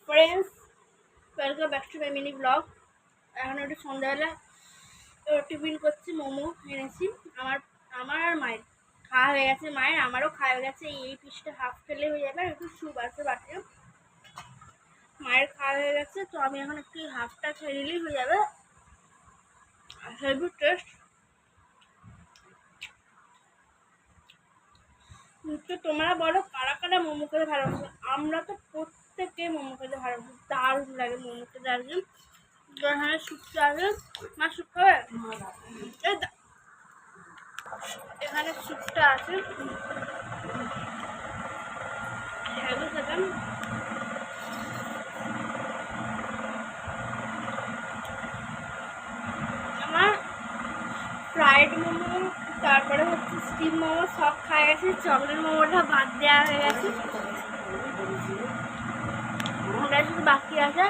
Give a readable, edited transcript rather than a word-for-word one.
Friends, welcome back to my mini blog. এখন একটু সন্ধ্যাবেলা টিফিন করছি, মোমো এনেছি। আমার আর মায়ের খাওয়া হয়ে গেছে, মায়ের আমারও খাওয়া হয়ে গেছে। এই পিসটা হাফ খেলে হয়ে যাবে, আর একটু স্যুপ আছে বাটে। মায়ের খাওয়া হয়ে গেছে, তো আমি এখন একটু হাফটা খেয়ে নিলেই হয়ে যাবে। Heavy taste. তো তোমরা বলো কারা কারা মোমো খেতে ভালোবাসো? আমরা তো প্রত্যেকে মোমো খেতে ভালোবাসি, দারুণ লাগে মোমো খেতে। আর কি এখানে স্যুপটা আছে, মা স্যুপ খাবে? এখানে স্যুপটা আছে, হেভি খেতাম। আমার ফ্রাইড মোমো, তারপরে হচ্ছে স্টিম মোমো সব খাওয়া গেছে। চকলেট মোমোটা বাদ দেওয়া হয়ে গেছে, ওটা শুধু বাকি আছে।